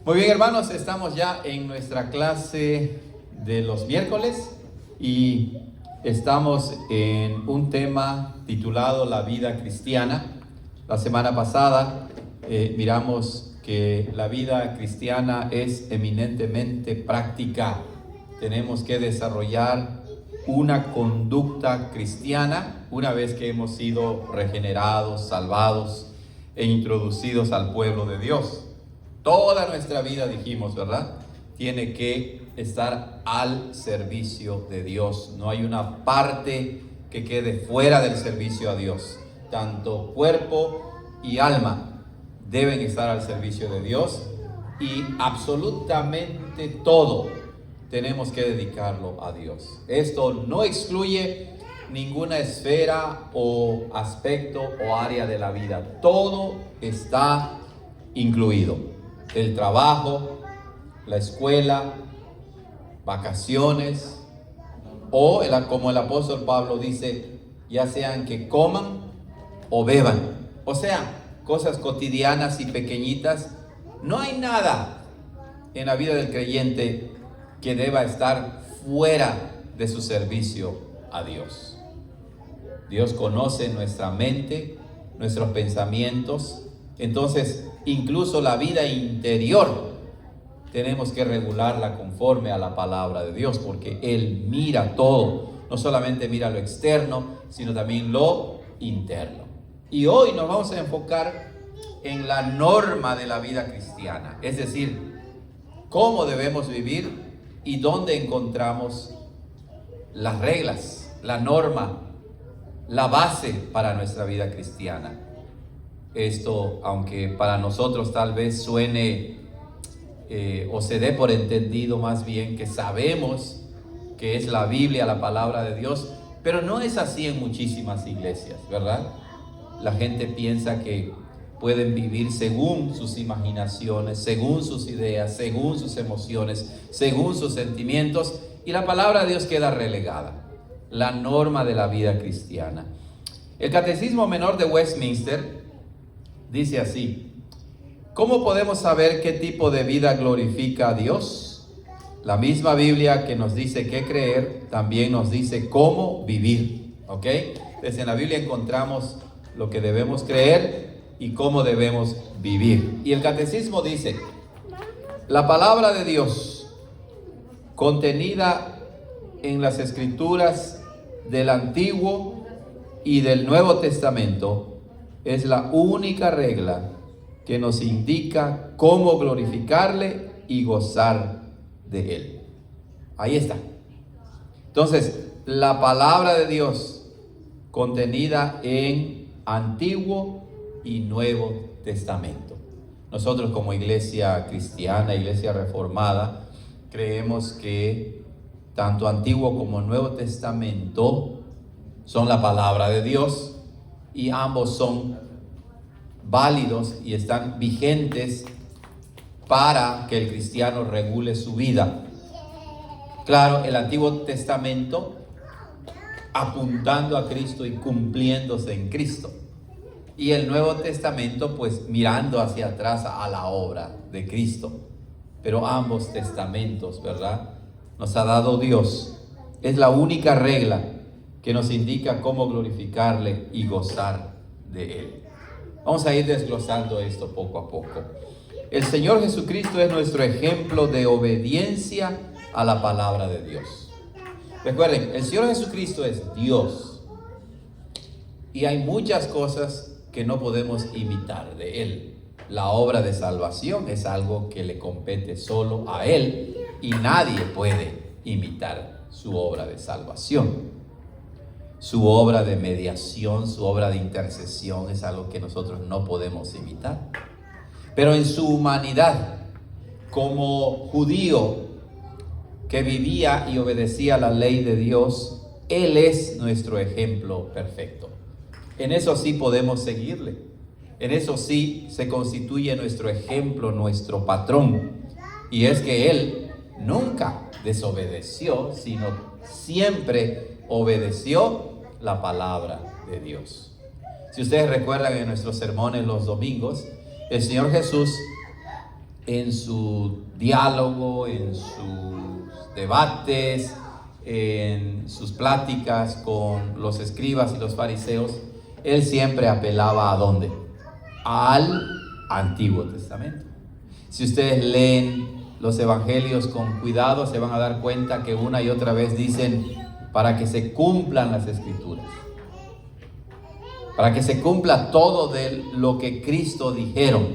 Muy bien, hermanos, estamos ya en nuestra clase de los miércoles y estamos en un tema titulado La vida cristiana. La semana pasada miramos que la vida cristiana es eminentemente práctica. Tenemos que desarrollar una conducta cristiana una vez que hemos sido regenerados, salvados e introducidos al pueblo de Dios. Toda nuestra vida, dijimos, ¿verdad?, tiene que estar al servicio de Dios. No hay una parte que quede fuera del servicio a Dios. Tanto cuerpo y alma deben estar al servicio de Dios, y absolutamente todo tenemos que dedicarlo a Dios. Esto no excluye ninguna esfera o aspecto o área de la vida. Todo está incluido. El trabajo, la escuela, vacaciones, o como el apóstol Pablo dice, ya sean que coman o beban. O sea, cosas cotidianas y pequeñitas. No hay nada en la vida del creyente que deba estar fuera de su servicio a Dios. Dios conoce nuestra mente, nuestros pensamientos. Entonces, incluso la vida interior tenemos que regularla conforme a la palabra de Dios, porque Él mira todo. No solamente mira lo externo, sino también lo interno. Y hoy nos vamos a enfocar en la norma de la vida cristiana, es decir, cómo debemos vivir y dónde encontramos las reglas, la norma, la base para nuestra vida cristiana. Esto, aunque para nosotros tal vez suene o se dé por entendido más bien que sabemos que es la Biblia, la palabra de Dios, pero no es así en muchísimas iglesias, ¿verdad? La gente piensa que pueden vivir según sus imaginaciones, según sus ideas, según sus emociones, según sus sentimientos, y la palabra de Dios queda relegada. La norma de la vida cristiana. El Catecismo Menor de Westminster dice así: ¿cómo podemos saber qué tipo de vida glorifica a Dios? La misma Biblia que nos dice qué creer, también nos dice cómo vivir, ¿ok? Entonces en la Biblia encontramos lo que debemos creer y cómo debemos vivir. Y el Catecismo dice: la palabra de Dios contenida en las Escrituras del Antiguo y del Nuevo Testamento es la única regla que nos indica cómo glorificarle y gozar de Él. Ahí está. Entonces, la palabra de Dios contenida en Antiguo y Nuevo Testamento. Nosotros como iglesia cristiana, iglesia reformada, creemos que tanto Antiguo como Nuevo Testamento son la palabra de Dios, y ambos son válidos y están vigentes para que el cristiano regule su vida. Claro, el Antiguo Testamento apuntando a Cristo y cumpliéndose en Cristo, y el Nuevo Testamento pues mirando hacia atrás a la obra de Cristo. Pero ambos testamentos, ¿verdad?, nos ha dado Dios. Es la única regla que nos indica cómo glorificarle y gozar de Él. Vamos a ir desglosando esto poco a poco. El Señor Jesucristo es nuestro ejemplo de obediencia a la palabra de Dios. Recuerden, el Señor Jesucristo es Dios, y hay muchas cosas que no podemos imitar de Él. La obra de salvación es algo que le compete solo a Él, y nadie puede imitar su obra de salvación. Su obra de mediación, su obra de intercesión es algo que nosotros no podemos imitar. Pero en su humanidad, como judío que vivía y obedecía la ley de Dios, Él es nuestro ejemplo perfecto. En eso sí podemos seguirle. En eso sí se constituye nuestro ejemplo, nuestro patrón. Y es que Él nunca desobedeció, sino siempre obedeció la palabra de Dios. Si ustedes recuerdan en nuestros sermones los domingos, el Señor Jesús en su diálogo, en sus debates, en sus pláticas con los escribas y los fariseos, él siempre apelaba ¿a dónde? Al Antiguo Testamento. Si ustedes leen los evangelios con cuidado, se van a dar cuenta que una y otra vez dicen para que se cumplan las escrituras, para que se cumpla todo de lo que Cristo dijeron.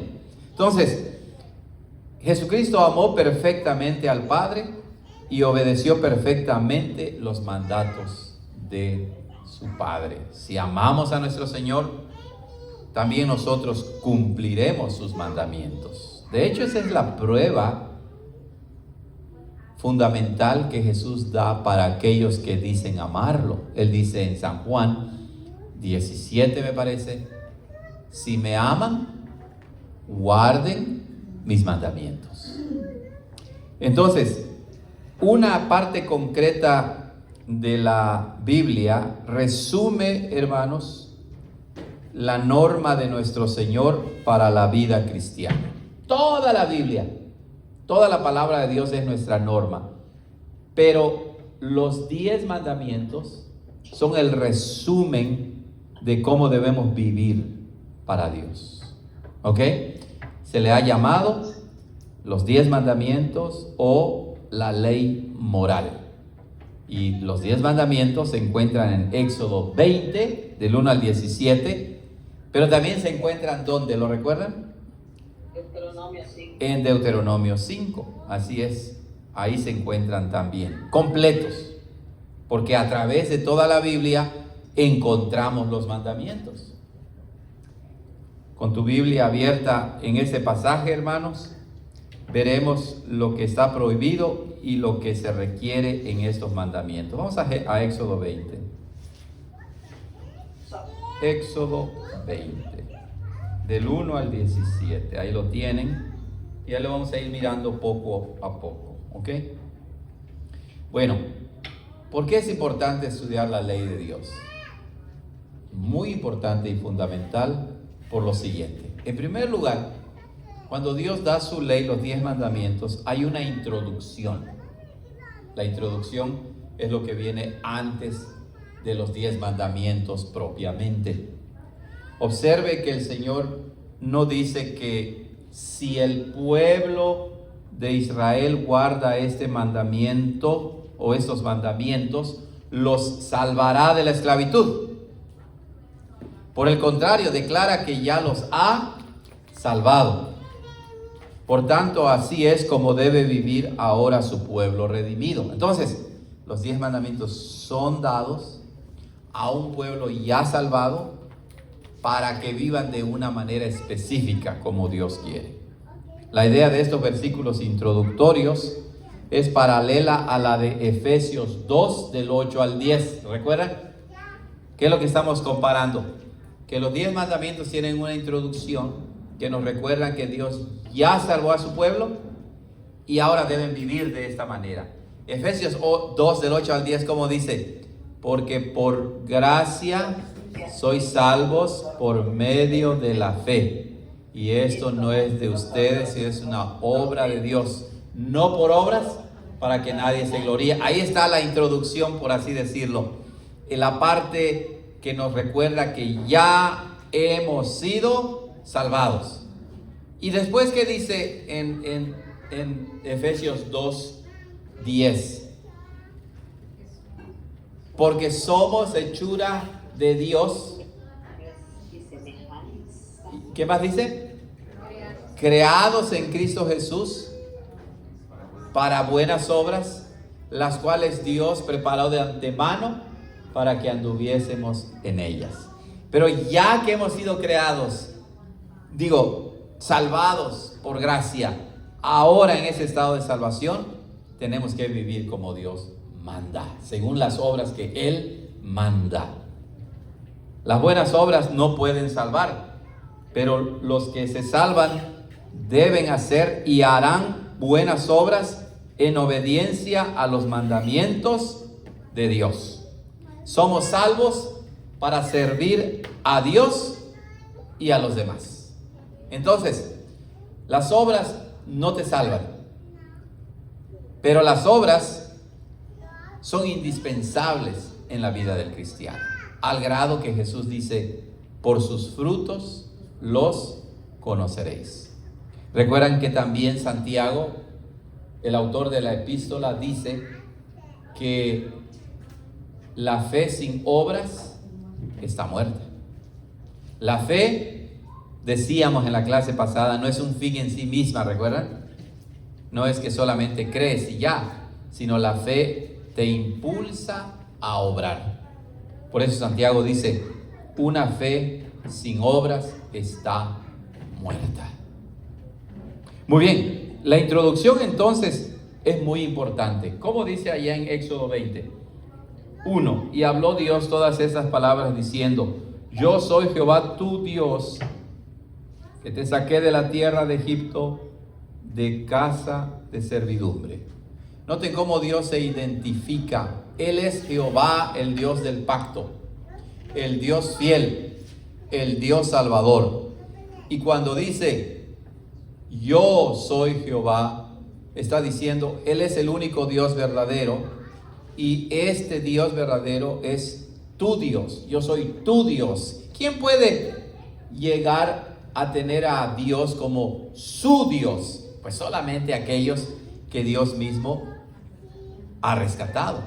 Entonces, Jesucristo amó perfectamente al Padre y obedeció perfectamente los mandatos de su Padre. Si amamos a nuestro Señor, también nosotros cumpliremos sus mandamientos. De hecho, esa es la prueba fundamental que Jesús da para aquellos que dicen amarlo. Él dice en San Juan 17, me parece: si me aman, guarden mis mandamientos. Entonces, una parte concreta de la Biblia resume, hermanos, la norma de nuestro Señor para la vida cristiana. Toda la Biblia, toda la palabra de Dios es nuestra norma, pero los 10 mandamientos son el resumen de cómo debemos vivir para Dios. ¿Ok? Se le ha llamado los 10 mandamientos o la ley moral. Y los 10 mandamientos se encuentran en Éxodo 20, del 1 al 17, pero también se encuentran, ¿dónde? ¿Lo recuerdan? Deuteronomio 5. En Deuteronomio 5, así es. Ahí se encuentran también, completos, porque a través de toda la Biblia encontramos los mandamientos. Con tu Biblia abierta en ese pasaje, hermanos, veremos lo que está prohibido y lo que se requiere en estos mandamientos. Vamos a Éxodo 20. Éxodo 20, del 1 al 17. Ahí lo tienen. Y ya lo vamos a ir mirando poco a poco. ¿Ok? Bueno, ¿por qué es importante estudiar la ley de Dios? Muy importante y fundamental por lo siguiente. En primer lugar, cuando Dios da su ley, los 10 mandamientos, hay una introducción. La introducción es lo que viene antes de los 10 mandamientos propiamente. Observe que el Señor no dice que si el pueblo de Israel guarda este mandamiento o estos mandamientos, los salvará de la esclavitud. Por el contrario, declara que ya los ha salvado. Por tanto, así es como debe vivir ahora su pueblo redimido. Entonces, los 10 mandamientos son dados a un pueblo ya salvado para que vivan de una manera específica como Dios quiere. La idea de estos versículos introductorios es paralela a la de Efesios 2 del 8 al 10. ¿Recuerdan? ¿Qué es lo que estamos comparando? Que los 10 mandamientos tienen una introducción que nos recuerdan que Dios ya salvó a su pueblo y ahora deben vivir de esta manera. Efesios 2 del 8 al 10, como dice: porque por gracia sois salvos por medio de la fe, y esto no es de ustedes, es una obra de Dios, no por obras, para que nadie se gloríe. Ahí está la introducción, por así decirlo, en la parte que nos recuerda que ya hemos sido salvados. Y después, ¿qué dice en Efesios 2:10? Porque somos hechura de Dios. ¿Qué más dice? Creados en Cristo Jesús para buenas obras, las cuales Dios preparó de antemano para que anduviésemos en ellas. Pero ya que hemos sido creados, salvados por gracia, ahora en ese estado de salvación, tenemos que vivir como Dios manda, según las obras que Él manda. Las buenas obras no pueden salvar, pero los que se salvan deben hacer y harán buenas obras en obediencia a los mandamientos de Dios. Somos salvos para servir a Dios y a los demás. Entonces, las obras no te salvan, pero las obras son indispensables en la vida del cristiano, al grado que Jesús dice: por sus frutos los conoceréis. Recuerdan que también Santiago, el autor de la epístola, dice que la fe sin obras está muerta. La fe, decíamos en la clase pasada, no es un fin en sí misma, ¿recuerdan? No es que solamente crees y ya, sino la fe te impulsa a obrar. Por eso Santiago dice: una fe sin obras está muerta. Muy bien, la introducción entonces es muy importante. ¿Cómo dice allá en Éxodo 20? 1. Y habló Dios todas estas palabras diciendo: yo soy Jehová tu Dios, que te saqué de la tierra de Egipto, de casa de servidumbre. Noten cómo Dios se identifica. Él es Jehová, el Dios del pacto, el Dios fiel, el Dios salvador. Y cuando dice yo soy Jehová, está diciendo Él es el único Dios verdadero, y este Dios verdadero es tu Dios. Yo soy tu Dios. ¿Quién puede llegar a tener a Dios como su Dios? Pues solamente aquellos que Dios mismo ha rescatado.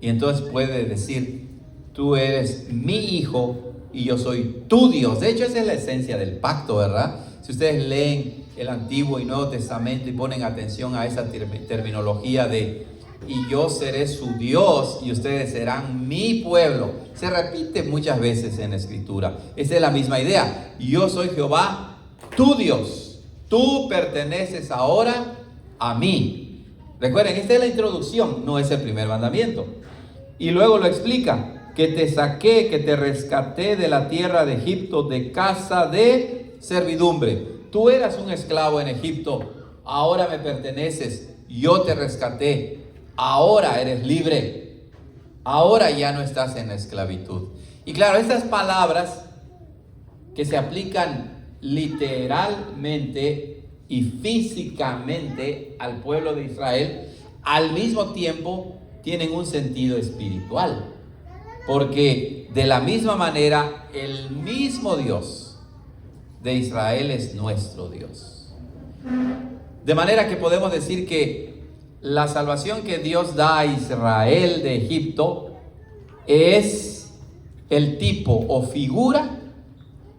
Y entonces puede decir: tú eres mi hijo y yo soy tu Dios. De hecho, esa es la esencia del pacto, ¿verdad? Si ustedes leen el Antiguo y Nuevo Testamento y ponen atención a esa terminología de y yo seré su Dios y ustedes serán mi pueblo, se repite muchas veces en la Escritura. Esa es la misma idea. Yo soy Jehová, tu Dios. Tú perteneces ahora a mí. Recuerden, esta es la introducción, no es el primer mandamiento. Y luego lo explica: que te saqué, que te rescaté de la tierra de Egipto, de casa de servidumbre. Tú eras un esclavo en Egipto, ahora me perteneces, yo te rescaté, ahora eres libre, ahora ya no estás en la esclavitud. Y claro, estas palabras que se aplican literalmente y físicamente al pueblo de Israel, al mismo tiempo tienen un sentido espiritual, porque de la misma manera el mismo Dios de Israel es nuestro Dios. De manera que podemos decir que la salvación que Dios da a Israel de Egipto es el tipo o figura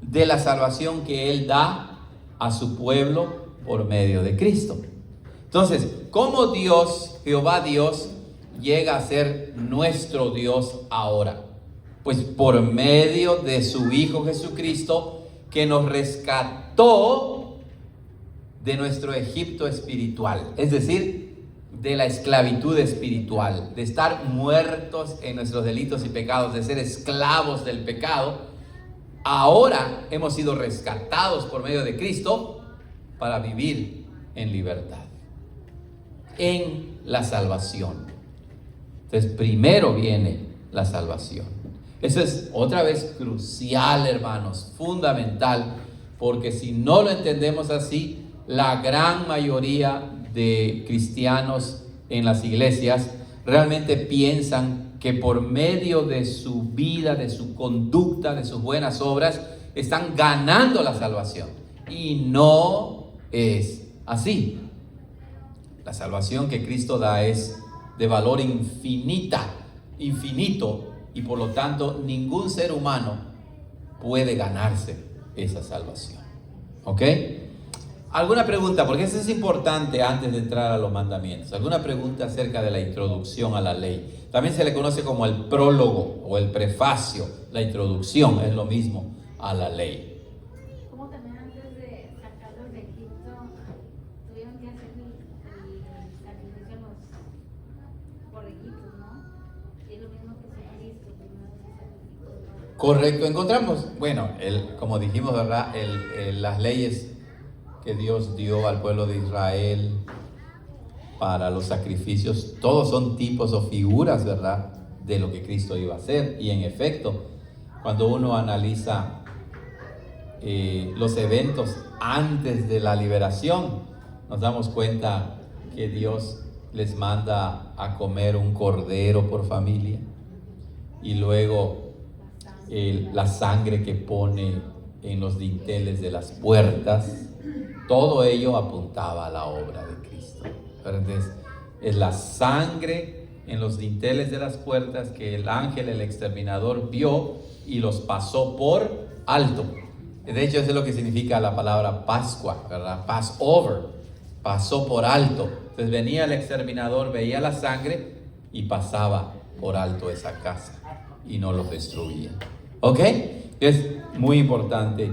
de la salvación que Él da a su pueblo por medio de Cristo. Entonces, ¿cómo Dios, Jehová Dios, llega a ser nuestro Dios ahora? Pues por medio de su Hijo Jesucristo, que nos rescató de nuestro Egipto espiritual, es decir, de la esclavitud espiritual, de estar muertos en nuestros delitos y pecados, de ser esclavos del pecado. Ahora hemos sido rescatados por medio de Cristo para vivir en libertad, en la salvación. Entonces, primero viene la salvación. Eso es otra vez crucial, hermanos, fundamental, porque si no lo entendemos así, la gran mayoría de cristianos en las iglesias realmente piensan que por medio de su vida, de su conducta, de sus buenas obras, están ganando la salvación. Y no es así. La salvación que Cristo da es de valor infinito, y por lo tanto ningún ser humano puede ganarse esa salvación. ¿Ok? ¿Alguna pregunta? Porque eso es importante antes de entrar a los mandamientos. ¿Alguna pregunta acerca de la introducción a la ley? También se le conoce como el prólogo o el prefacio. La introducción es lo mismo a la ley. Como también antes de sacarlos de Egipto, tuvieron que hacer el sacrificio a los borreguitos, ¿no? Y es lo mismo que se ha visto, primero se sacrificó. Correcto, encontramos, bueno, como dijimos, ¿verdad? Las leyes que Dios dio al pueblo de Israel para los sacrificios, todos son tipos o figuras, ¿verdad?, de lo que Cristo iba a hacer. Y en efecto, cuando uno analiza los eventos antes de la liberación, nos damos cuenta que Dios les manda a comer un cordero por familia, y luego la sangre que pone en los dinteles de las puertas, todo ello apuntaba a la obra de Cristo. Entonces, es la sangre en los dinteles de las puertas que el ángel, el exterminador, vio y los pasó por alto. De hecho, eso es lo que significa la palabra Pascua, ¿verdad? Passover, pasó por alto. Entonces venía el exterminador, veía la sangre y pasaba por alto esa casa y no los destruía. ¿Ok? Es muy importante.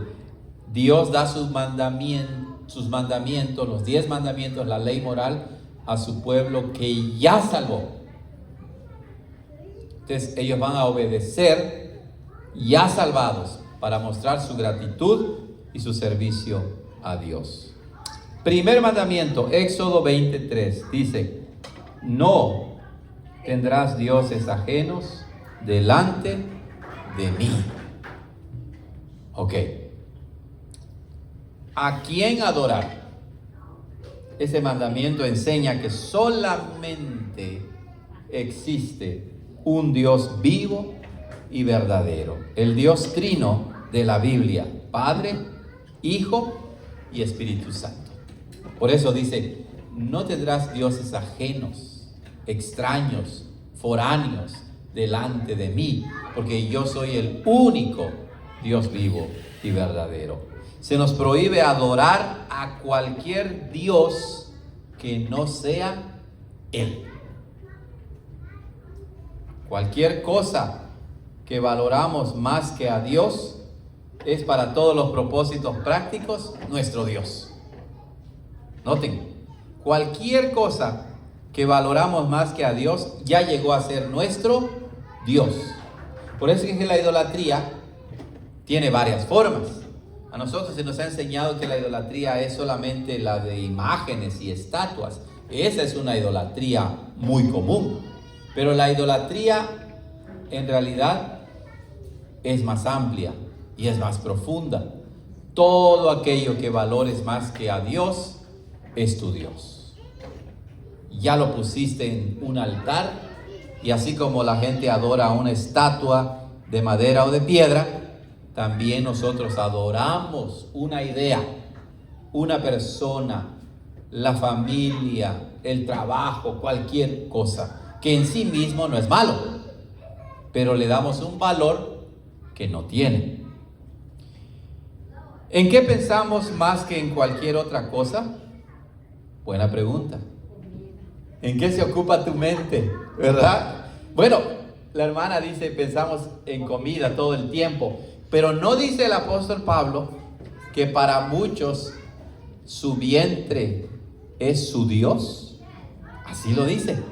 Dios da sus mandamientos, los 10 mandamientos, la ley moral, a su pueblo que ya salvó. Entonces ellos van a obedecer, ya salvados, para mostrar su gratitud y su servicio a Dios. Primer mandamiento, Éxodo 23, dice: no tendrás dioses ajenos delante de mí. Ok. ¿A quién adorar? Ese mandamiento enseña que solamente existe un Dios vivo y verdadero, el Dios trino de la Biblia, Padre, Hijo y Espíritu Santo. Por eso dice: no tendrás dioses ajenos, extraños, foráneos delante de mí, porque yo soy el único Dios vivo y verdadero. Se nos prohíbe adorar a cualquier Dios que no sea Él. Cualquier cosa que valoramos más que a Dios es, para todos los propósitos prácticos, nuestro Dios. Noten, cualquier cosa que valoramos más que a Dios ya llegó a ser nuestro Dios. Por eso es que la idolatría tiene varias formas. A nosotros se nos ha enseñado que la idolatría es solamente la de imágenes y estatuas. Esa es una idolatría muy común. Pero la idolatría en realidad es más amplia y es más profunda. Todo aquello que valores más que a Dios es tu Dios. Ya lo pusiste en un altar, y así como la gente adora una estatua de madera o de piedra, también nosotros adoramos una idea, una persona, la familia, el trabajo, cualquier cosa, que en sí mismo no es malo, pero le damos un valor que no tiene. ¿En qué pensamos más que en cualquier otra cosa? Buena pregunta. ¿En qué se ocupa tu mente? ¿Verdad? Bueno, la hermana dice: pensamos en comida todo el tiempo. Pero no dice el apóstol Pablo que para muchos su vientre es su Dios. Así lo dice.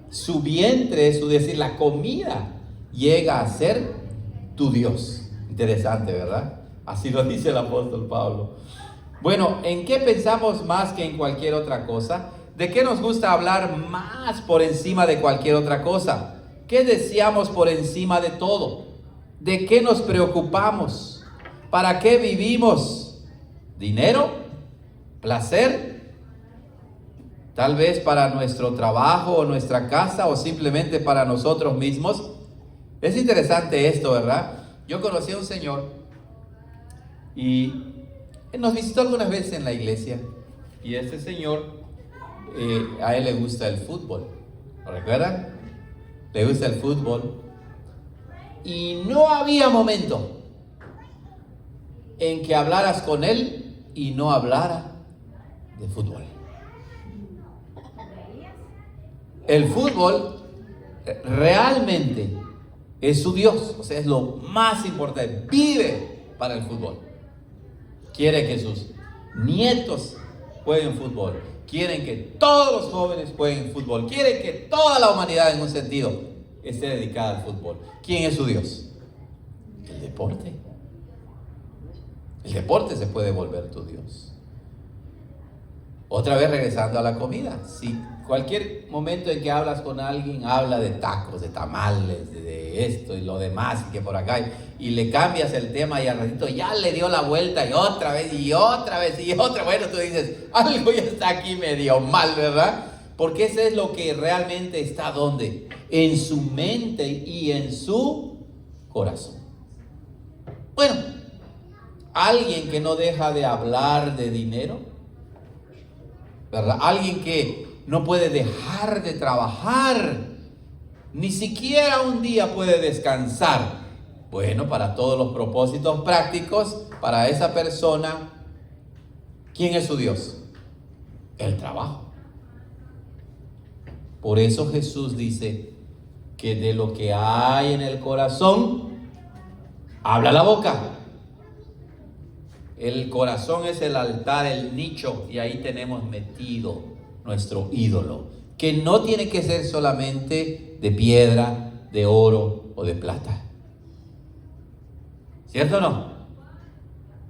Su vientre es decir, la comida llega a ser tu Dios. Interesante, ¿verdad? Así lo dice el apóstol Pablo. Bueno, ¿en qué pensamos más que en cualquier otra cosa? ¿De qué nos gusta hablar más por encima de cualquier otra cosa? ¿Qué deseamos por encima de todo? ¿De qué nos preocupamos? ¿Para qué vivimos? ¿Dinero? ¿Placer? Tal vez para nuestro trabajo o nuestra casa, o simplemente para nosotros mismos. Es interesante esto, ¿verdad? Yo conocí a un señor y nos visitó algunas veces en la iglesia, y este señor, a él le gusta el fútbol. ¿Lo recuerdan? Le gusta el fútbol. Y no había momento en que hablaras con él y no hablara de fútbol. El fútbol realmente es su Dios, o sea, es lo más importante. Vive para el fútbol. Quiere que sus nietos jueguen fútbol. Quieren que todos los jóvenes jueguen fútbol. Quieren que toda la humanidad, en un sentido, esté dedicada al fútbol. ¿Quién es su Dios? El deporte. El deporte se puede volver tu Dios. Otra vez regresando a la comida. Si cualquier momento en que hablas con alguien, habla de tacos, de tamales, de esto y lo demás, y que por acá, y le cambias el tema y al ratito ya le dio la vuelta y otra vez y otra vez y otra. Bueno, tú dices, algo ya está aquí medio mal, ¿verdad? Porque eso es lo que realmente está ¿dónde? En su mente y en su corazón. Bueno, alguien que no deja de hablar de dinero, ¿verdad? Alguien que no puede dejar de trabajar, ni siquiera un día puede descansar. Bueno, para todos los propósitos prácticos, para esa persona, ¿quién es su Dios? El trabajo. Por eso Jesús dice que de lo que hay en el corazón, habla la boca. El corazón es el altar, el nicho, y ahí tenemos metido nuestro ídolo, que no tiene que ser solamente de piedra, de oro o de plata. ¿Cierto o no?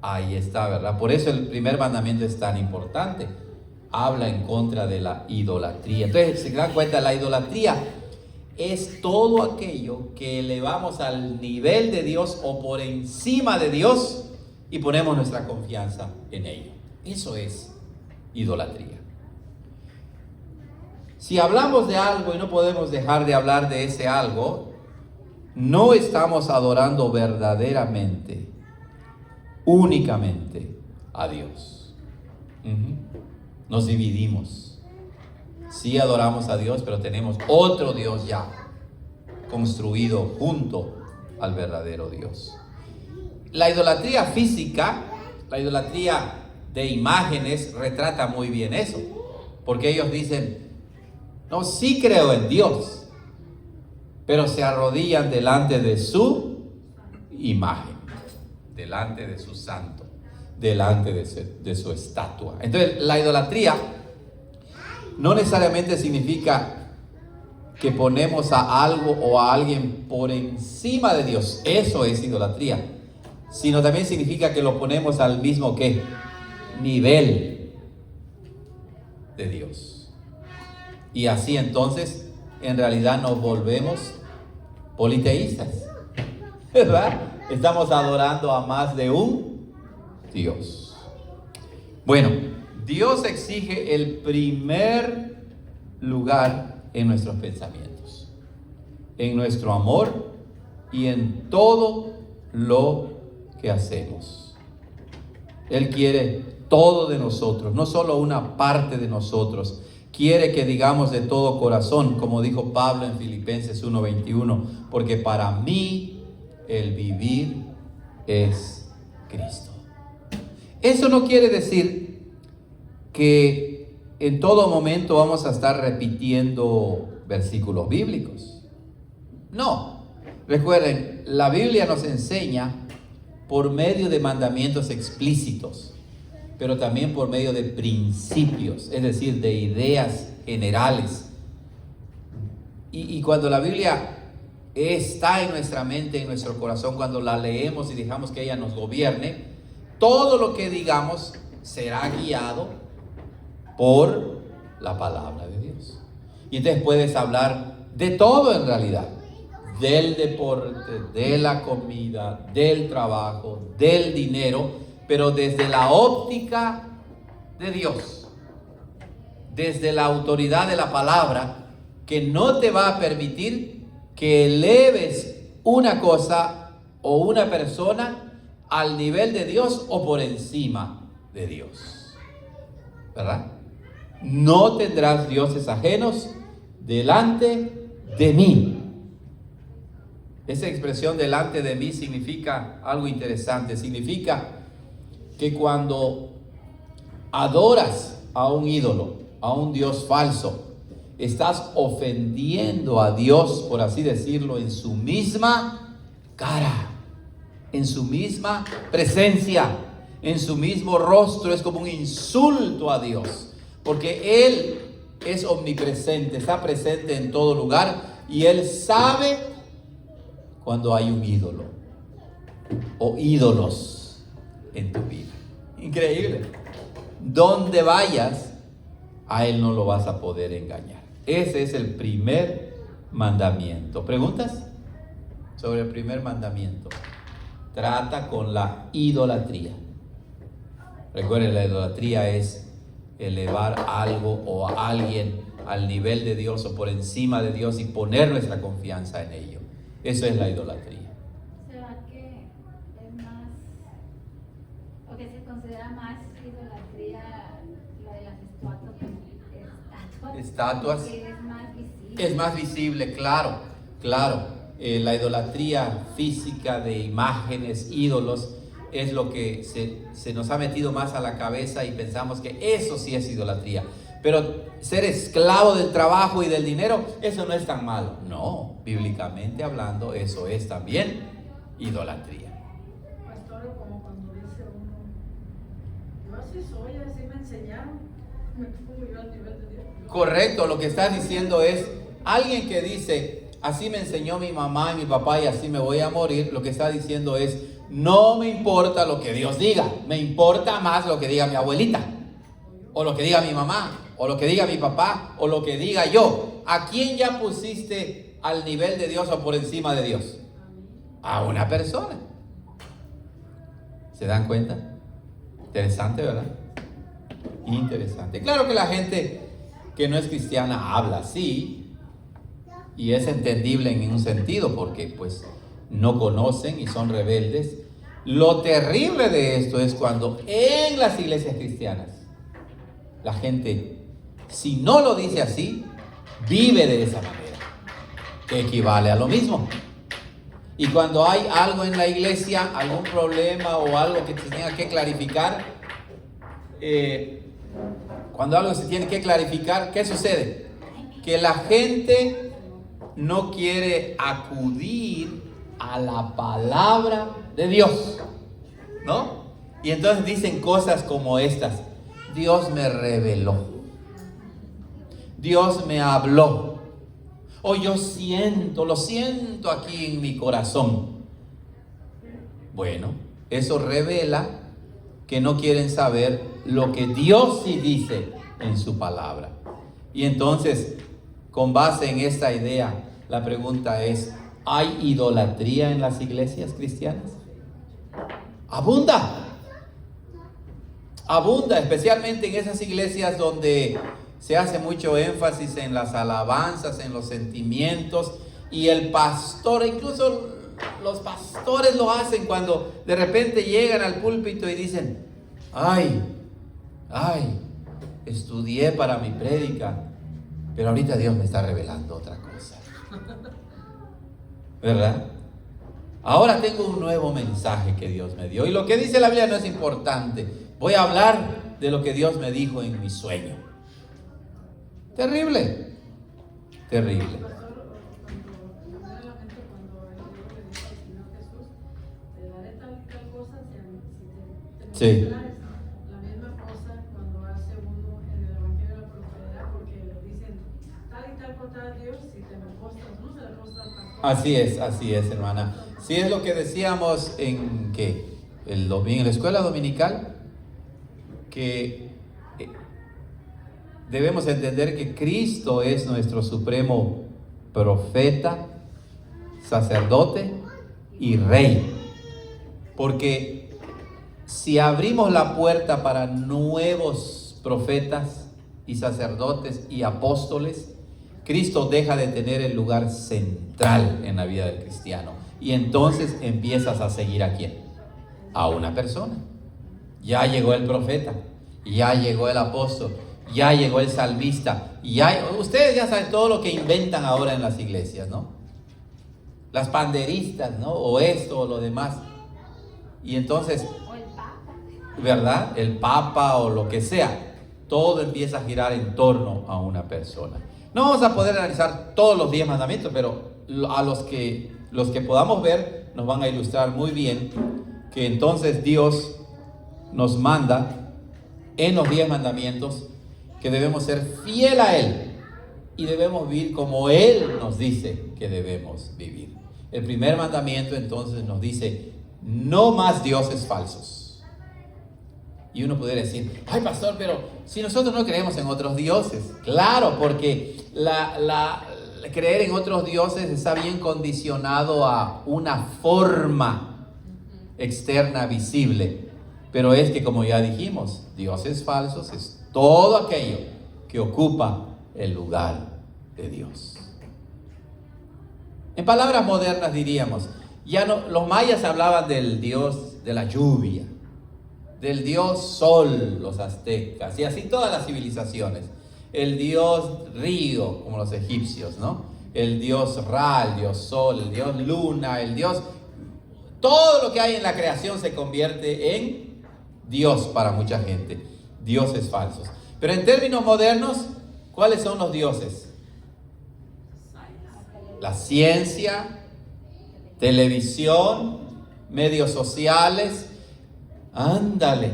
Ahí está, ¿verdad? Por eso el primer mandamiento es tan importante. Habla en contra de la idolatría. Entonces, ¿se dan cuenta? La idolatría es todo aquello que elevamos al nivel de Dios o por encima de Dios y ponemos nuestra confianza en ello. Eso es idolatría. Si hablamos de algo y no podemos dejar de hablar de ese algo, no estamos adorando verdaderamente, únicamente a Dios. Nos dividimos. Sí adoramos a Dios, pero tenemos otro Dios ya construido junto al verdadero Dios. La idolatría física, la idolatría de imágenes retrata muy bien eso, porque ellos dicen, no, sí creo en Dios, pero se arrodillan delante de su imagen, delante de su santo, delante de su estatua. Entonces, la idolatría no necesariamente significa que ponemos a algo o a alguien por encima de Dios. Eso es idolatría. Sino también significa que lo ponemos al mismo ¿qué? Nivel de Dios. Y así entonces, en realidad nos volvemos politeístas, ¿verdad? Estamos adorando a más de un Dios. Bueno, Dios exige el primer lugar en nuestros pensamientos, en nuestro amor y en todo lo que hacemos. Él quiere todo de nosotros, no solo una parte de nosotros. Quiere que digamos de todo corazón, como dijo Pablo en Filipenses 1:21, porque para mí el vivir es Cristo. Eso no quiere decir que en todo momento vamos a estar repitiendo versículos bíblicos. No. Recuerden, la Biblia nos enseña por medio de mandamientos explícitos, pero también por medio de principios, es decir, de ideas generales. Y cuando la Biblia está en nuestra mente, en nuestro corazón, cuando la leemos y dejamos que ella nos gobierne, todo lo que digamos será guiado por la palabra de Dios. Y entonces puedes hablar de todo en realidad. Del deporte, de la comida, del trabajo, del dinero, pero desde la óptica de Dios, desde la autoridad de la palabra, que no te va a permitir que eleves una cosa o una persona al nivel de Dios o por encima de Dios, ¿verdad? No tendrás dioses ajenos delante de mí. Esa expresión delante de mí significa algo interesante. Significa que cuando adoras a un ídolo, a un Dios falso, estás ofendiendo a Dios, por así decirlo, en su misma cara, en su misma presencia, en su mismo rostro. Es como un insulto a Dios, porque Él es omnipresente, está presente en todo lugar y Él sabe cuando hay un ídolo o ídolos en tu vida. Increíble. Donde vayas, a Él no lo vas a poder engañar. Ese es el primer mandamiento. ¿Preguntas sobre el primer mandamiento? Trata con la idolatría. Recuerden, la idolatría es elevar algo o a alguien al nivel de Dios o por encima de Dios y poner nuestra confianza en ello. Eso es la idolatría. ¿Será que es más, o que se considera más idolatría lo de las estatuas? Estatuas. Que es más visible. Es más visible, claro, claro. La idolatría física de imágenes, ídolos, es lo que se nos ha metido más a la cabeza y pensamos que eso sí es idolatría. Pero ser esclavo del trabajo y del dinero, eso no es tan malo. No, bíblicamente hablando, eso es también idolatría. Pastor, como cuando dice uno, yo así soy, así me enseñaron, me pongo yo al nivel de Dios. Correcto, lo que estás diciendo es, alguien que dice, así me enseñó mi mamá y mi papá y así me voy a morir, lo que está diciendo es, no me importa lo que Dios diga, me importa más lo que diga mi abuelita, o lo que diga mi mamá, o lo que diga mi papá, o lo que diga yo. ¿A quién ya pusiste al nivel de Dios o por encima de Dios? A una persona. ¿Se dan cuenta? Interesante, ¿verdad? Interesante. Claro que la gente que no es cristiana habla así, y es entendible en un sentido, porque pues no conocen y son rebeldes. Lo terrible de esto es cuando en las iglesias cristianas la gente, si no lo dice así, vive de esa manera, que equivale a lo mismo. Y cuando hay algo en la iglesia, algún problema o algo que se tenga que clarificar, cuando algo se tiene que clarificar, ¿qué sucede? Que la gente no quiere acudir a la palabra de Dios, ¿no? Y entonces dicen cosas como estas: Dios me reveló, Dios me habló, o yo lo siento aquí en mi corazón. Bueno, eso revela que no quieren saber lo que Dios sí dice en su palabra. Y entonces, con base en esta idea, la pregunta es, ¿hay idolatría en las iglesias cristianas? Abunda. Abunda, especialmente en esas iglesias donde se hace mucho énfasis en las alabanzas, en los sentimientos, y el pastor, incluso los pastores lo hacen cuando de repente llegan al púlpito y dicen, ay, estudié para mi prédica, pero ahorita Dios me está revelando otra cosa, ¿verdad? Ahora tengo un nuevo mensaje que Dios me dio, y lo que dice la Biblia no es importante. Voy a hablar de lo que Dios me dijo en mi sueño. Terrible, terrible. Pastor, cuando la mente, cuando el Dios le dice al Señor Jesús, te daré tal cosa si te Sí. mencionares. La misma cosa cuando hace uno en el Evangelio de la Prosperidad, porque le dicen tal y tal cosa a Dios, si te me postras, no se le postra al pastor. Así es, hermana. Sí, es lo que decíamos en la escuela dominical, que debemos entender que Cristo es nuestro supremo profeta, sacerdote y rey. Porque si abrimos la puerta para nuevos profetas y sacerdotes y apóstoles, Cristo deja de tener el lugar central en la vida del cristiano. Y entonces empiezas a seguir ¿a quién? A una persona. Ya llegó el profeta, ya llegó el apóstol, ya llegó el salmista, ustedes ya saben todo lo que inventan ahora en las iglesias, ¿no? Las panderistas, ¿no? O esto o lo demás. Y entonces, O el Papa. ¿verdad? El Papa o lo que sea, todo empieza a girar en torno a una persona. No vamos a poder analizar todos los 10 mandamientos, pero a los que podamos ver nos van a ilustrar muy bien que entonces Dios nos manda en los 10 mandamientos que debemos ser fiel a Él y debemos vivir como Él nos dice que debemos vivir. El primer mandamiento entonces nos dice: no más dioses falsos. Y uno pudiera decir, ay pastor, pero si nosotros no creemos en otros dioses. Claro, porque creer en otros dioses está bien condicionado a una forma externa visible. Pero es que, como ya dijimos, dioses falsos es todo aquello que ocupa el lugar de Dios. En palabras modernas diríamos, ya no, los mayas hablaban del dios de la lluvia, del dios sol, los aztecas, y así todas las civilizaciones. El dios río, como los egipcios, ¿no? El dios Ra, el dios sol, el dios luna, el dios... Todo lo que hay en la creación se convierte en Dios para mucha gente. Dioses falsos. Pero en términos modernos, ¿cuáles son los dioses? La ciencia, televisión, medios sociales. Ándale.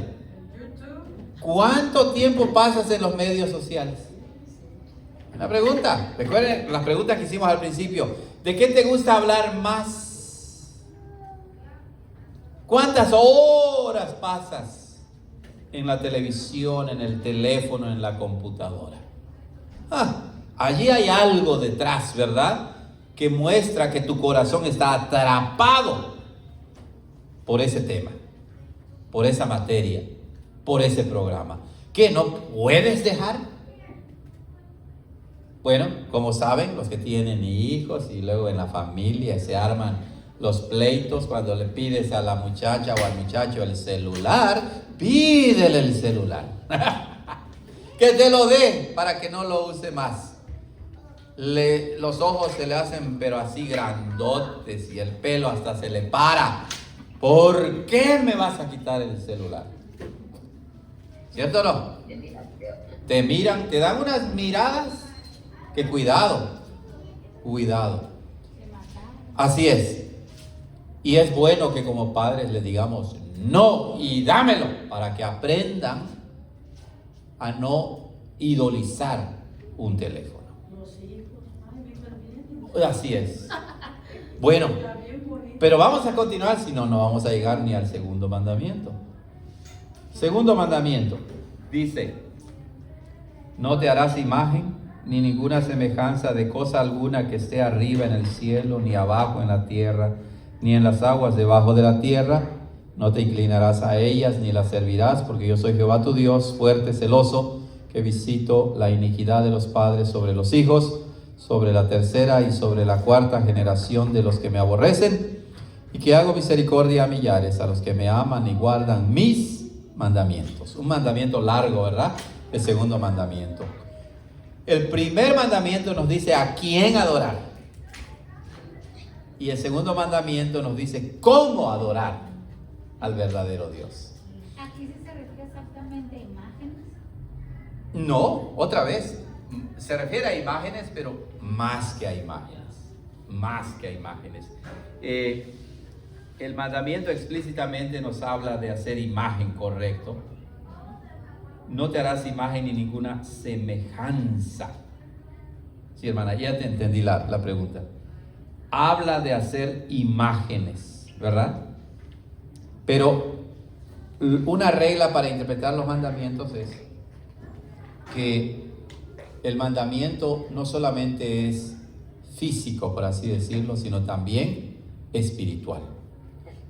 ¿Cuánto tiempo pasas en los medios sociales? Una pregunta. Recuerden las preguntas que hicimos al principio. ¿De qué te gusta hablar más? ¿Cuántas horas pasas en la televisión, en el teléfono, en la computadora? Allí hay algo detrás, ¿verdad? Que muestra que tu corazón está atrapado por ese tema, por esa materia, por ese programa, que no puedes dejar. Bueno, como saben, los que tienen hijos y luego en la familia se arman los pleitos cuando le pides a la muchacha o al muchacho el celular, pídele el celular. Que te lo dé para que no lo use más. Los ojos se le hacen pero así grandotes y el pelo hasta se le para. ¿Por qué me vas a quitar el celular? ¿Cierto o no? Te miran, te dan unas miradas que cuidado. Así es. Y es bueno que como padres les digamos no y dámelo para que aprendan a no idolizar un teléfono. Así es. Bueno, pero vamos a continuar, si no, no vamos a llegar ni al segundo mandamiento. Segundo mandamiento dice: no te harás imagen ni ninguna semejanza de cosa alguna que esté arriba en el cielo, ni abajo en la tierra, ni en las aguas debajo de la tierra. No te inclinarás a ellas ni las servirás, porque yo soy Jehová tu Dios, fuerte, celoso, que visito la iniquidad de los padres sobre los hijos, sobre la tercera y sobre la cuarta generación de los que me aborrecen, y que hago misericordia a millares, a los que me aman y guardan mis mandamientos. Un mandamiento largo, ¿verdad? El segundo mandamiento. El primer mandamiento nos dice a quién adorar. Y el segundo mandamiento nos dice cómo adorar al verdadero Dios. ¿Aquí se refiere exactamente a imágenes? No, otra vez, se refiere a imágenes, pero más que a imágenes. Más que a imágenes. El mandamiento explícitamente nos habla de hacer imagen, correcto. No te harás imagen ni ninguna semejanza. Sí, hermana, ya te entendí la pregunta. Habla de hacer imágenes, ¿verdad? Pero una regla para interpretar los mandamientos es que el mandamiento no solamente es físico, por así decirlo, sino también espiritual.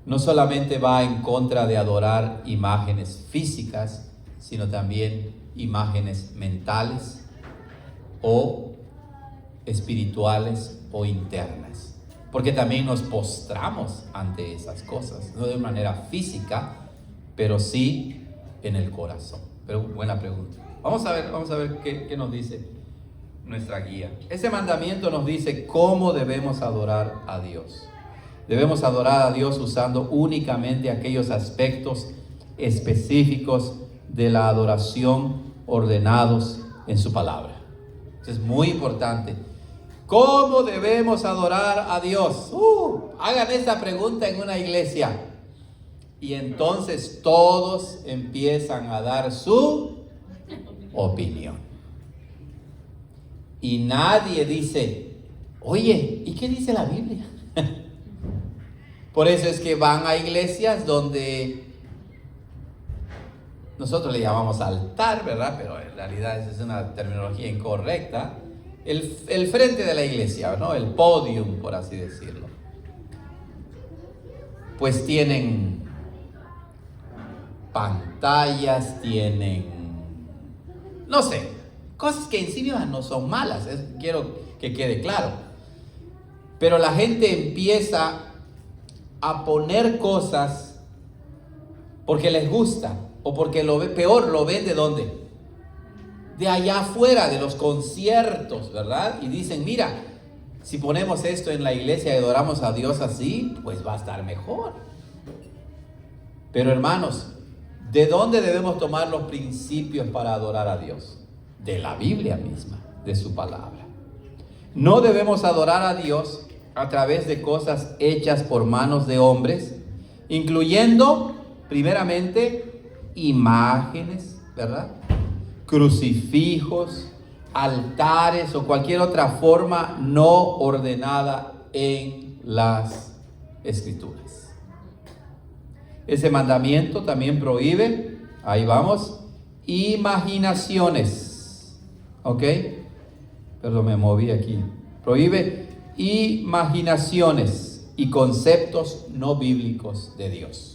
No solamente va en contra de adorar imágenes físicas, sino también imágenes mentales o espirituales o internas. Porque también nos postramos ante esas cosas, no de manera física, pero sí en el corazón. Pero buena pregunta. Vamos a ver qué nos dice nuestra guía. Ese mandamiento nos dice cómo debemos adorar a Dios. Debemos adorar a Dios usando únicamente aquellos aspectos específicos de la adoración ordenados en su palabra. Eso es muy importante. ¿Cómo debemos adorar a Dios? Hagan esa pregunta en una iglesia y entonces todos empiezan a dar su opinión. Y nadie dice, oye, ¿y qué dice la Biblia? Por eso es que van a iglesias donde nosotros le llamamos altar, ¿verdad? Pero en realidad esa es una terminología incorrecta. El frente de la iglesia, ¿no? El podium, por así decirlo. Pues tienen pantallas, tienen, no sé, cosas que en sí mismas no son malas, quiero que quede claro. Pero la gente empieza a poner cosas porque les gusta o porque lo ve, peor lo ven de dónde, de allá afuera, de los conciertos, ¿verdad? Y dicen, mira, si ponemos esto en la iglesia y adoramos a Dios así, pues va a estar mejor. Pero hermanos, ¿de dónde debemos tomar los principios para adorar a Dios? De la Biblia misma, de su palabra. No debemos adorar a Dios a través de cosas hechas por manos de hombres, incluyendo, primeramente, imágenes, ¿verdad? Crucifijos, altares o cualquier otra forma no ordenada en las Escrituras. Ese mandamiento también prohíbe, ahí vamos, imaginaciones. ¿Ok? Perdón, me moví aquí. Prohíbe imaginaciones y conceptos no bíblicos de Dios.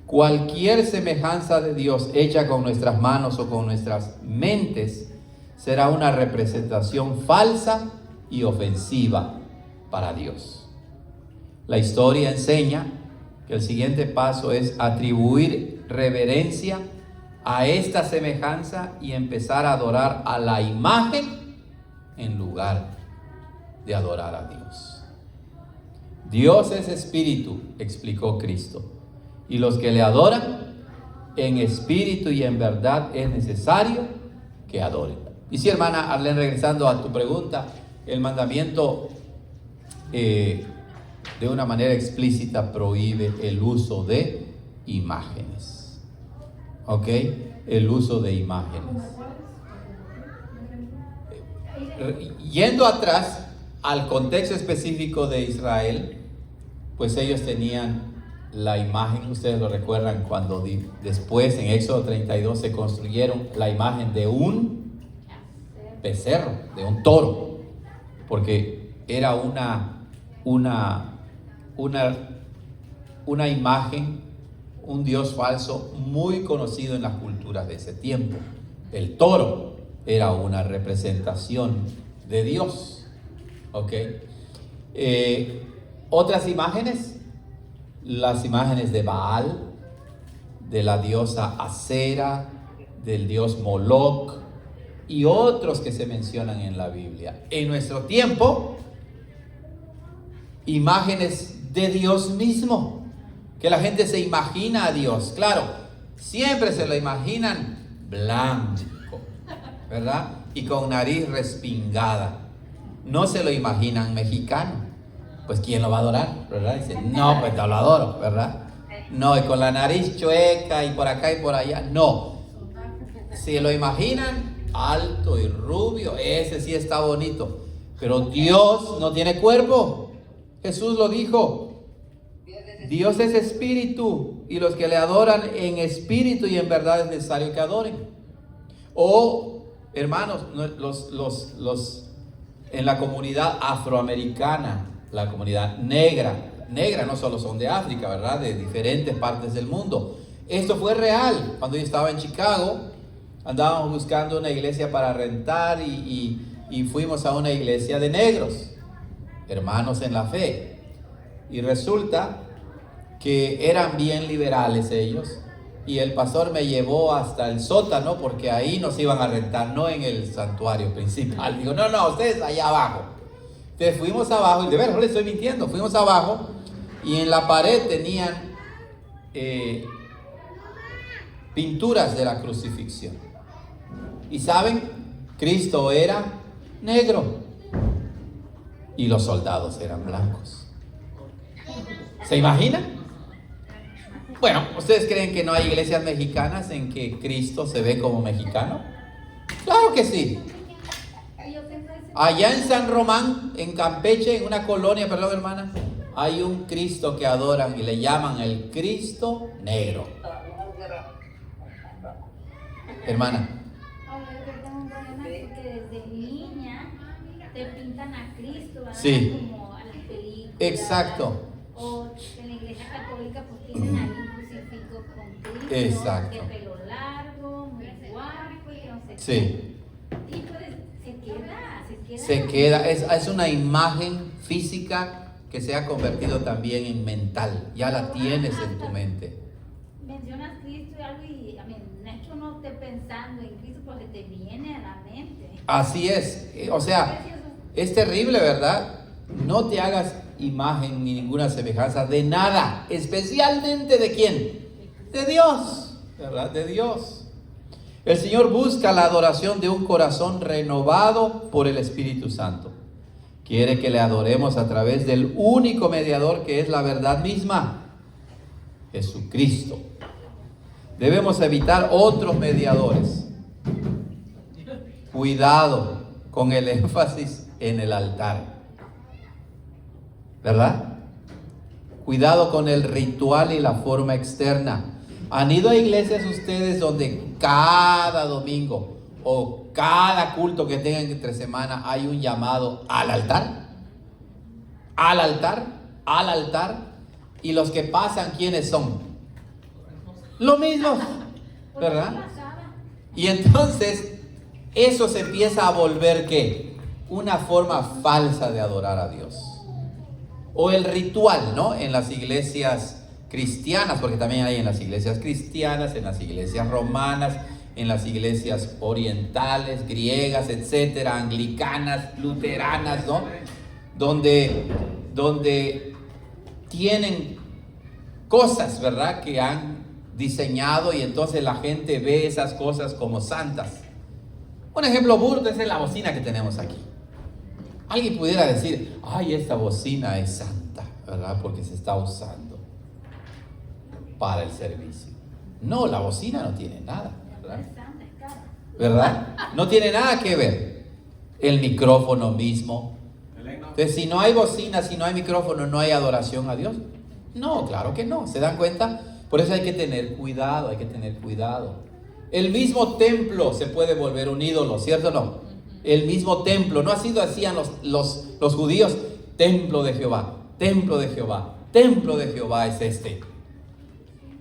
Cualquier semejanza de Dios hecha con nuestras manos o con nuestras mentes será una representación falsa y ofensiva para Dios. La historia enseña que el siguiente paso es atribuir reverencia a esta semejanza y empezar a adorar a la imagen en lugar de adorar a Dios. Dios es espíritu, explicó Cristo, y los que le adoran en espíritu y en verdad es necesario que adoren. Y sí, hermana Arlene, regresando a tu pregunta, el mandamiento de una manera explícita prohíbe el uso de imágenes. ¿Ok? El uso de imágenes. Yendo atrás al contexto específico de Israel, pues ellos tenían la imagen, ustedes lo recuerdan, cuando después en Éxodo 32 se construyeron la imagen de un becerro, de un toro, porque era una imagen, un dios falso muy conocido en las culturas de ese tiempo. El toro era una representación de Dios. ¿Ok? Otras imágenes, las imágenes de Baal, de la diosa Acera, del dios Moloch y otros que se mencionan en la Biblia. En nuestro tiempo, imágenes de Dios mismo, que la gente se imagina a Dios. Claro, siempre se lo imaginan blanco, ¿verdad? Y con nariz respingada. No se lo imaginan mexicano. Pues ¿quién lo va a adorar? ¿Verdad? Dice, no, pues yo lo adoro, ¿verdad? No, y con la nariz chueca y por acá y por allá. No. Si lo imaginan alto y rubio, ese sí está bonito. Pero Dios no tiene cuerpo. Jesús lo dijo. Dios es espíritu y los que le adoran en espíritu y en verdad es necesario que adoren. O, hermanos, los en la comunidad afroamericana, la comunidad negra no solo son de África, ¿verdad? De diferentes partes del mundo. Esto fue real. Cuando yo estaba en Chicago, andábamos buscando una iglesia para rentar y fuimos a una iglesia de negros, hermanos en la fe. Y resulta que eran bien liberales ellos. Y el pastor me llevó hasta el sótano porque ahí nos iban a rentar, no en el santuario principal. Digo, no, ustedes allá abajo. Entonces fuimos abajo, y de verdad no le estoy mintiendo, fuimos abajo y en la pared tenían pinturas de la crucifixión. Y saben, Cristo era negro y los soldados eran blancos. ¿Se imaginan? Bueno, ¿ustedes creen que no hay iglesias mexicanas en que Cristo se ve como mexicano? Claro que sí. Allá en San Román, en Campeche, en una colonia, perdón hermana, hay un Cristo que adoran y le llaman el Cristo negro. hermana. Ahora yo tengo un problema porque desde niña te pintan a Cristo, ¿verdad? Sí. Como a las películas. Exacto. O en la iglesia católica pues tienen ahí un crucifijo con Cristo. Exacto. De pelo largo, muy guapo y no sé qué. Sí. Y pues se queda. Se queda, es una imagen física que se ha convertido también en mental. Ya la tienes en tu mente. Mencionas Cristo y algo y no es que uno esté pensando en Cristo porque te viene a la mente. Así es. O sea, es terrible, ¿verdad? No te hagas imagen ni ninguna semejanza de nada, especialmente de quién, de Dios, ¿verdad? De Dios. El Señor busca la adoración de un corazón renovado por el Espíritu Santo. Quiere que le adoremos a través del único mediador que es la verdad misma, Jesucristo. Debemos evitar otros mediadores. Cuidado con el énfasis en el altar, ¿verdad? Cuidado con el ritual y la forma externa. ¿Han ido a iglesias ustedes donde cada domingo o cada culto que tengan entre semana hay un llamado al altar? Al altar, al altar. Y los que pasan, ¿quiénes son? Lo mismo, ¿verdad? Y entonces eso se empieza a volver ¿qué? Una forma falsa de adorar a Dios. O el ritual, ¿no? En las iglesias cristianas, porque también hay en las iglesias cristianas, en las iglesias romanas, en las iglesias orientales, griegas, etcétera, anglicanas, luteranas, ¿no? Donde tienen cosas, ¿verdad? Que han diseñado y entonces la gente ve esas cosas como santas. Un ejemplo burdo es la bocina que tenemos aquí. Alguien pudiera decir, ay, esta bocina es santa, ¿verdad? Porque se está usando para el servicio. No, la bocina no tiene nada, ¿verdad? ¿Verdad? No tiene nada que ver. El micrófono mismo. Entonces, si no hay bocina, si no hay micrófono, ¿no hay adoración a Dios? No, claro que no. ¿Se dan cuenta? Por eso hay que tener cuidado, hay que tener cuidado. El mismo templo se puede volver un ídolo, ¿cierto o no? El mismo templo, no ha sido así a los judíos, templo de Jehová, templo de Jehová, templo de Jehová es este.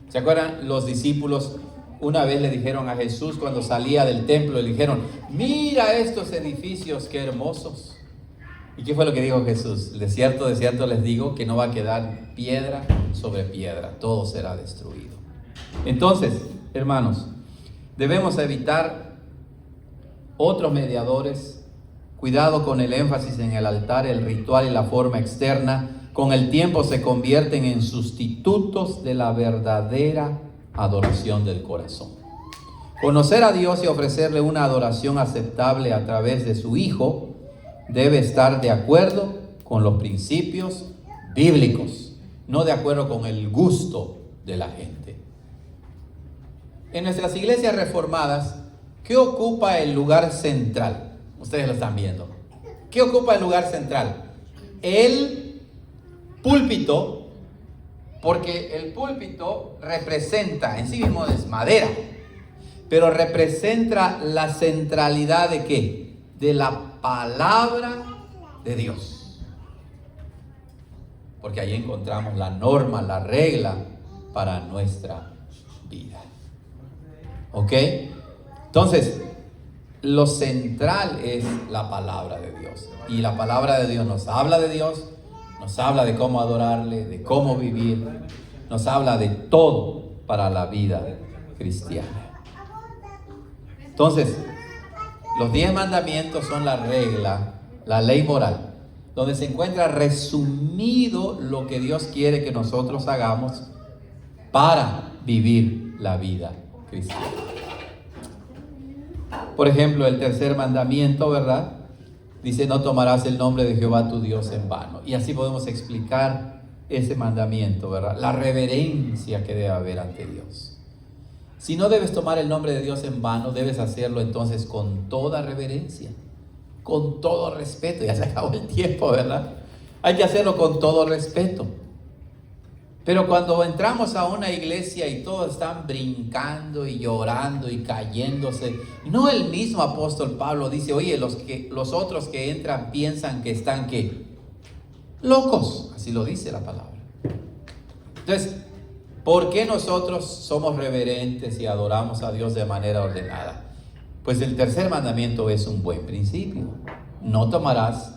¿Se acuerdan? Los discípulos una vez le dijeron a Jesús cuando salía del templo, le dijeron, mira estos edificios, qué hermosos. ¿Y qué fue lo que dijo Jesús? De cierto les digo que no va a quedar piedra sobre piedra, todo será destruido. Entonces, hermanos, debemos evitar otros mediadores. Cuidado con el énfasis en el altar, el ritual y la forma externa. Con el tiempo se convierten en sustitutos de la verdadera adoración del corazón. Conocer a Dios y ofrecerle una adoración aceptable a través de su Hijo debe estar de acuerdo con los principios bíblicos, no de acuerdo con el gusto de la gente. En nuestras iglesias reformadas, ¿qué ocupa el lugar central? Ustedes lo están viendo. ¿Qué ocupa el lugar central? El púlpito, porque el púlpito representa, en sí mismo es madera, pero representa la centralidad ¿de qué? De la palabra de Dios. Porque ahí encontramos la norma, la regla para nuestra vida. ¿Ok? Entonces, lo central es la palabra de Dios. Y la palabra de Dios nos habla de Dios, nos habla de cómo adorarle, de cómo vivir, nos habla de todo para la vida cristiana. Entonces, los 10 mandamientos son la regla, la ley moral, donde se encuentra resumido lo que Dios quiere que nosotros hagamos para vivir la vida cristiana. Por ejemplo, el tercer mandamiento, ¿verdad? Dice, no tomarás el nombre de Jehová tu Dios en vano. Y así podemos explicar ese mandamiento, ¿verdad? La reverencia que debe haber ante Dios. Si no debes tomar el nombre de Dios en vano, debes hacerlo entonces con toda reverencia, con todo respeto. Ya se acabó el tiempo, ¿verdad? Hay que hacerlo con todo respeto. Pero cuando entramos a una iglesia y todos están brincando y llorando y cayéndose, no el mismo apóstol Pablo dice, oye, los otros que entran piensan que están ¿qué? Locos, así lo dice la palabra. Entonces, ¿por qué nosotros somos reverentes y adoramos a Dios de manera ordenada? Pues el tercer mandamiento es un buen principio. No tomarás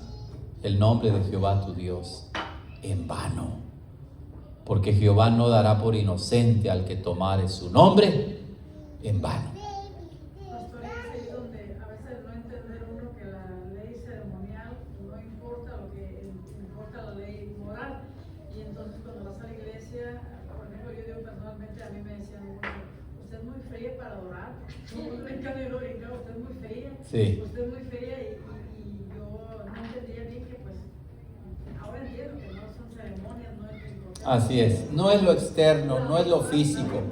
el nombre de Jehová tu Dios en vano, porque Jehová no dará por inocente al que tomare su nombre en vano. Pastor, es ahí donde a veces no entender uno que la ley ceremonial no importa, lo que importa la ley moral. Y entonces cuando vas a la iglesia, por ejemplo, yo digo personalmente, a mí me decían, usted es muy fría para adorar, usted es muy fría, Sí. usted es muy fría y yo no entendía bien que pues, ahora entiendo que no son ceremonias, no es importante. Así es, no es lo externo, no es lo físico,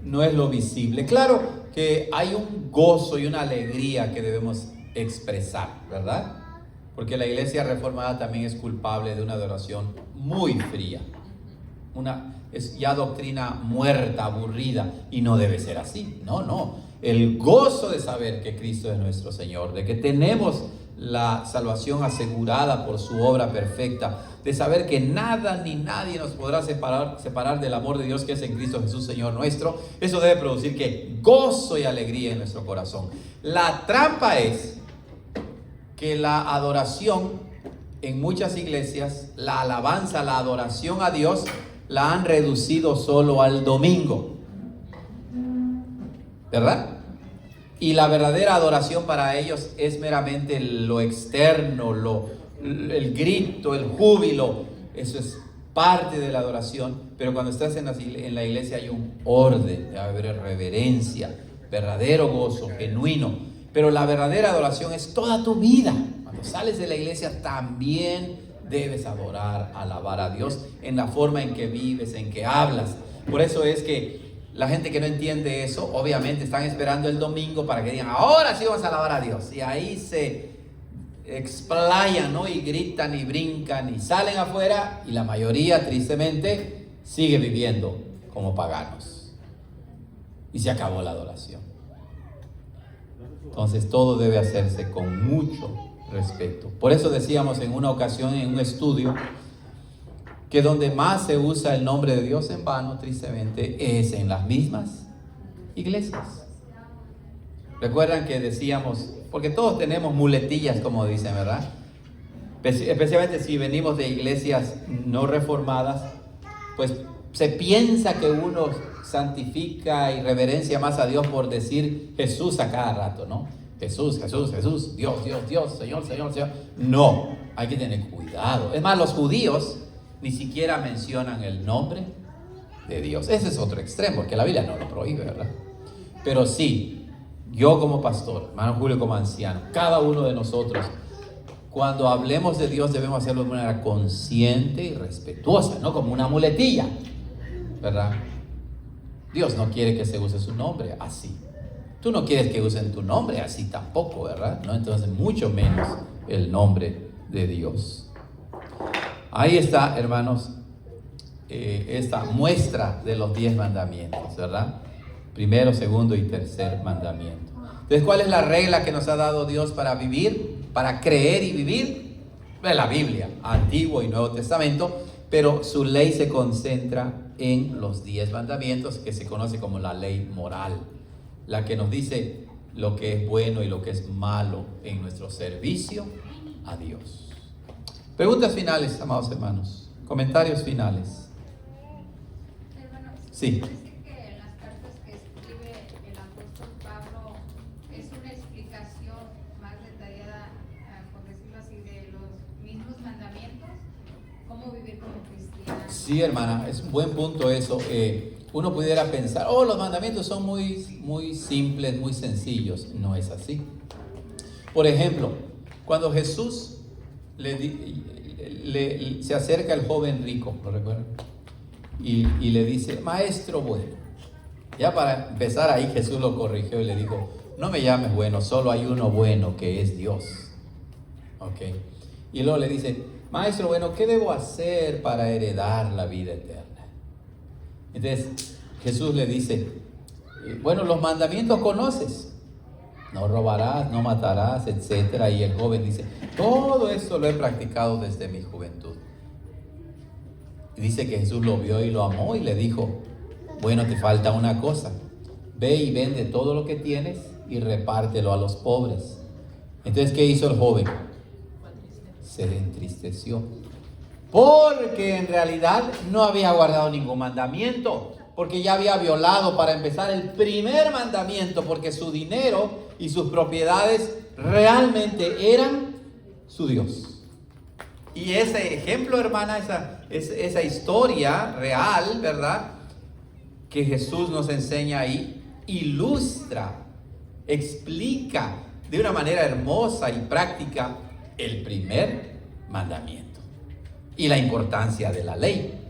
no es lo visible. Claro que hay un gozo y una alegría que debemos expresar, ¿verdad? Porque la iglesia reformada también es culpable de una adoración muy fría. Es ya doctrina muerta, aburrida, y no debe ser así. No. El gozo de saber que Cristo es nuestro Señor, de que tenemos la salvación asegurada por su obra perfecta, de saber que nada ni nadie nos podrá separar del amor de Dios que es en Cristo Jesús, Señor nuestro. Eso debe producir que gozo y alegría en nuestro corazón. La trampa es que la adoración en muchas iglesias, la alabanza, la adoración a Dios, la han reducido solo al domingo, ¿verdad? Y la verdadera adoración para ellos es meramente lo externo, el grito, el júbilo. Eso es parte de la adoración. Pero cuando estás en la iglesia hay un orden, debe haber reverencia, verdadero gozo, genuino. Pero la verdadera adoración es toda tu vida. Cuando sales de la iglesia también debes adorar, alabar a Dios en la forma en que vives, en que hablas. Por eso es que la gente que no entiende eso, obviamente están esperando el domingo para que digan, ahora sí vamos a alabar a Dios. Y ahí se explayan, ¿no? Y gritan y brincan y salen afuera, y la mayoría, tristemente, sigue viviendo como paganos. Y se acabó la adoración. Entonces todo debe hacerse con mucho respeto. Por eso decíamos en una ocasión en un estudio que donde más se usa el nombre de Dios en vano, tristemente, es en las mismas iglesias. Recuerdan que decíamos, porque todos tenemos muletillas, como dicen, ¿verdad? Especialmente si venimos de iglesias no reformadas, pues se piensa que uno santifica y reverencia más a Dios por decir Jesús a cada rato, ¿no? Jesús, Dios, Señor. No, hay que tener cuidado. Es más, los judíos ni siquiera mencionan el nombre de Dios. Ese es otro extremo, porque la Biblia no lo prohíbe, ¿verdad? Pero sí, yo como pastor, hermano Julio como anciano, cada uno de nosotros, cuando hablemos de Dios debemos hacerlo de manera consciente y respetuosa, no como una muletilla, ¿verdad? Dios no quiere que se use su nombre así. Tú no quieres que usen tu nombre así tampoco, ¿verdad? ¿No? Entonces, mucho menos el nombre de Dios. Ahí está, hermanos, esta muestra de los 10 mandamientos, ¿verdad? Primero, segundo y tercer mandamiento. Entonces, ¿cuál es la regla que nos ha dado Dios para vivir, para creer y vivir? Pues la Biblia, Antiguo y Nuevo Testamento, pero su ley se concentra en los 10 mandamientos, que se conoce como la ley moral, la que nos dice lo que es bueno y lo que es malo en nuestro servicio a Dios. Preguntas finales, amados hermanos. Comentarios finales. Hermano, Sí. parece que en las cartas que escribe el apóstol Pablo es una explicación más detallada, por decirlo así, de los mismos mandamientos, cómo vivir como cristiano. Sí, hermana, es un buen punto eso. Uno pudiera pensar, los mandamientos son muy simples, muy sencillos. No es así. Por ejemplo, cuando Jesús se acerca el joven rico, ¿lo recuerdan? Y le dice, maestro bueno. Ya para empezar ahí Jesús lo corrigió y le dijo, no me llames bueno, solo hay uno bueno que es Dios. ¿Ok? Y luego le dice, maestro bueno, ¿qué debo hacer para heredar la vida eterna? Entonces Jesús le dice, bueno, los mandamientos conoces. No robarás, no matarás, etc. Y el joven dice, todo esto lo he practicado desde mi juventud. Y dice que Jesús lo vio y lo amó y le dijo, bueno, te falta una cosa. Ve y vende todo lo que tienes y repártelo a los pobres. Entonces, ¿qué hizo el joven? Se entristeció. Porque en realidad no había guardado ningún mandamiento. Porque ya había violado, para empezar, el primer mandamiento. Porque su dinero y sus propiedades realmente eran su Dios. Y ese ejemplo, hermana, esa historia real, ¿verdad?, que Jesús nos enseña ahí, ilustra, explica de una manera hermosa y práctica el primer mandamiento y la importancia de la ley.